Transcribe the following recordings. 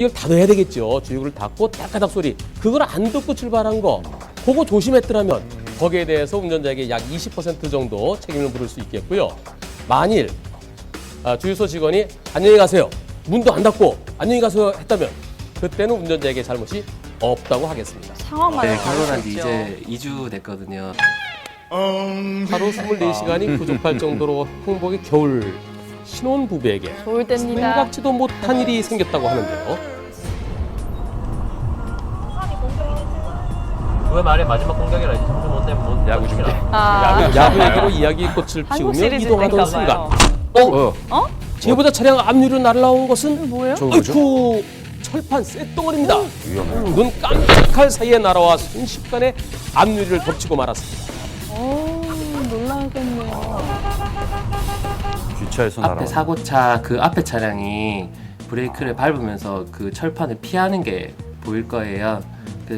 이걸 닫아야 되겠죠. 주유구를 닫고 따까닥 소리. 그걸 안 듣고 출발한 거. 그거 조심했더라면 거기에 대해서 운전자에게 약 20% 정도 책임을 물을 수 있겠고요. 만일 주유소 직원이 안녕히 가세요. 문도 안 닫고 안녕히 가세요 했다면 그때는 운전자에게 잘못이 없다고 하겠습니다. 상황마다 네, 다를 결혼한 수 지 있죠. 이제 2주 됐거든요. 하루 24시간이 부족할 정도로 행복의 겨울 신혼부부에게 좋을 때입니다. 생각지도 못한 일이 생겼다고 하는데요. 왜 말의 마지막 공격이라 이제 점점 못 되면 못 야구 준비. 야구 얘기로 이야기의 꽃을 한국 피우며 시리즈 이동하던 때인가 순간 봐요. 제보자 차량 앞유리로 날아온 것은 뭐예요? 아이쿠 철판 쇳덩어리입니다. 눈 깜짝할 사이에 날아와 순식간에 앞유리를 덮치고 말았습니다. 놀라겠네요. 뒷차에서 앞에 날아와. 사고차 그 앞에 차량이 브레이크를 밟으면서 그 철판을 피하는 게 보일 거예요.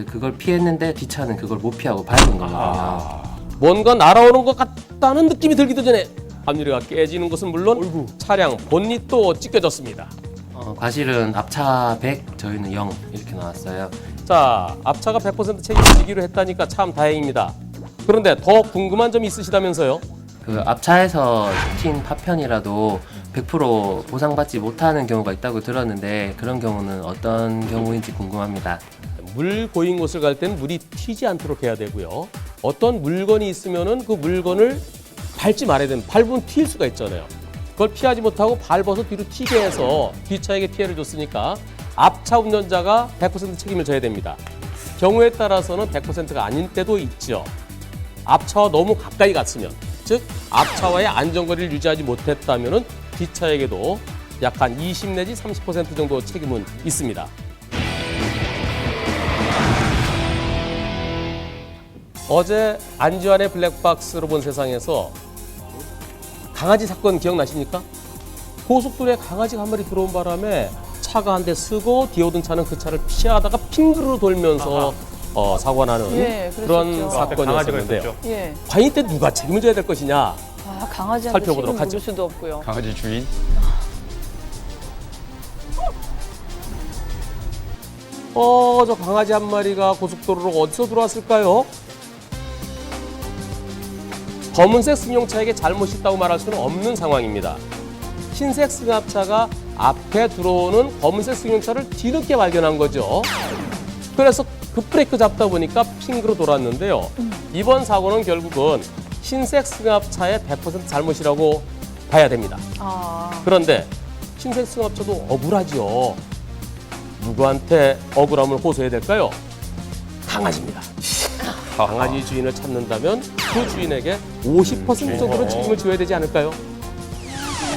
그걸 피했는데 뒷차는 그걸 못 피하고 밟은 거거든요. 뭔가 날아오는 것 같다는 느낌이 들기도 전에 앞유리가 깨지는 것은 물론 차량 본닛도 찢겨졌습니다. 과실은 앞차 100, 저희는 0 이렇게 나왔어요. 자, 앞차가 100% 책임을 지기로 했다니까 참 다행입니다. 그런데 더 궁금한 점이 있으시다면서요? 그 앞차에서 튄 파편이라도 100% 보상받지 못하는 경우가 있다고 들었는데 그런 경우는 어떤 경우인지 궁금합니다. 물 고인 곳을 갈 땐 물이 튀지 않도록 해야 되고요. 어떤 물건이 있으면은 그 물건을 밟지 말아야 되는, 밟으면 튈 수가 있잖아요. 그걸 피하지 못하고 밟아서 뒤로 튀게 해서 뒷차에게 피해를 줬으니까 앞차 운전자가 100% 책임을 져야 됩니다. 경우에 따라서는 100%가 아닌 때도 있죠. 앞차와 너무 가까이 갔으면, 즉 앞차와의 안전거리를 유지하지 못했다면은 뒷차에게도 약 한 20 내지 30% 정도 책임은 있습니다. 어제 안지환의 블랙박스로 본 세상에서 강아지 사건 기억나십니까? 고속도로에 강아지가 한 마리 들어온 바람에 차가 한 대 쓰고 뒤에 오던 차는 그 차를 피하다가 핑크로 돌면서 사고가 나는 예, 그런 그랬었죠. 사건이었는데요. 예. 과연 이때 누가 책임을 져야 될 것이냐? 아, 강아지한테 살펴보도록 책임 하죠. 물을 수도 없고요. 강아지 주인? 저 강아지 한 마리가 고속도로로 어디서 들어왔을까요? 검은색 승용차에게 잘못이 있다고 말할 수는 없는 상황입니다. 흰색 승합차가 앞에 들어오는 검은색 승용차를 뒤늦게 발견한 거죠. 그래서 급브레이크 잡다 보니까 핑크로 돌았는데요. 이번 사고는 결국은 흰색 승합차의 100% 잘못이라고 봐야 됩니다. 그런데 흰색 승합차도 억울하죠. 누구한테 억울함을 호소해야 될까요? 강아지입니다. 강아지 주인을 찾는다면 그 주인에게 50% 정도는 책임을 져야 되지 않을까요?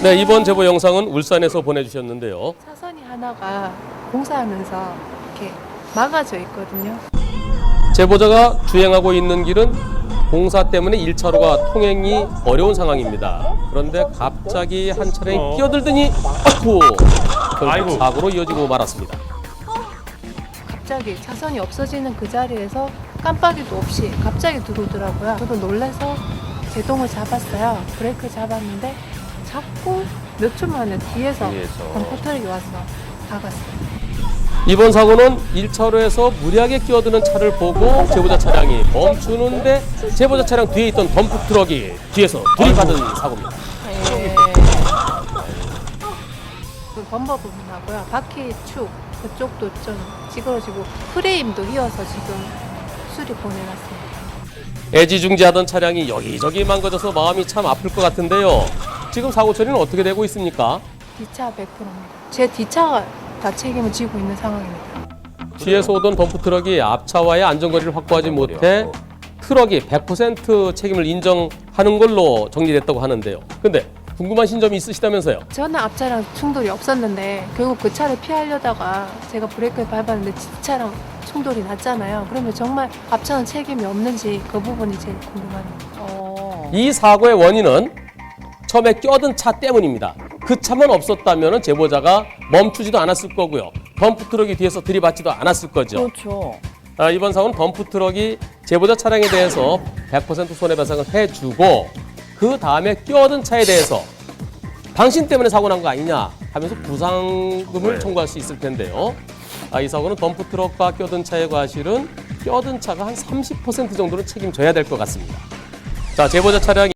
네, 이번 제보 영상은 울산에서 보내주셨는데요. 차선이 하나가 공사하면서 이렇게 막아져 있거든요. 제보자가 주행하고 있는 길은 공사 때문에 1차로가 통행이 어려운 상황입니다. 그런데 갑자기 한 차량이 끼어들더니 결국 사고로 이어지고 말았습니다. 갑자기 차선이 없어지는 그 자리에서 깜빡이도 없이 갑자기 들어오더라고요. 저도 놀라서 제동을 잡았어요. 브레이크 잡았는데 자꾸 몇 초 만에 뒤에서 덤퍼트럭이 와서 박았어요. 이번 사고는 1차로에서 무리하게 끼어드는 차를 보고 제보자 차량이 멈추는데 제보자 차량 뒤에 있던 덤프트럭이 뒤에서 들이받은 사고입니다. 그 범버 부분하고요. 바퀴 축 그쪽도 좀 찌그러지고 프레임도 휘어서 지금 수리 보내놨습니다. 애지중지하던 차량이 여기저기 망가져서 마음이 참 아플 것 같은데요. 지금 사고 처리는 어떻게 되고 있습니까? 뒷차 100%입니다. 제 뒷차가 다 책임을 지고 있는 상황입니다. 뒤에서 오던 덤프트럭이 앞차와의 안전거리를 확보하지 못해 트럭이 100% 책임을 인정하는 걸로 정리됐다고 하는데요. 근데 궁금하신 점이 있으시다면서요? 저는 앞차랑 충돌이 없었는데 결국 그 차를 피하려다가 제가 브레이크를 밟았는데 뒷차랑 충돌이 났잖아요. 그러면 정말 앞차는 책임이 없는지 그 부분이 제일 궁금합니다. 이 사고의 원인은 처음에 끼어든 차 때문입니다. 그 차만 없었다면 제보자가 멈추지도 않았을 거고요. 덤프트럭이 뒤에서 들이받지도 않았을 거죠. 그렇죠. 이번 사고는 덤프트럭이 제보자 차량에 대해서 100% 손해배상을 해주고 그 다음에 끼어든 차에 대해서 당신 때문에 사고 난 거 아니냐 하면서 부상금을 청구할 수 있을 텐데요. 이 사고는 덤프트럭과 껴든 차의 과실은 껴든 차가 한 30% 정도는 책임져야 될 것 같습니다. 자, 제보자 차량이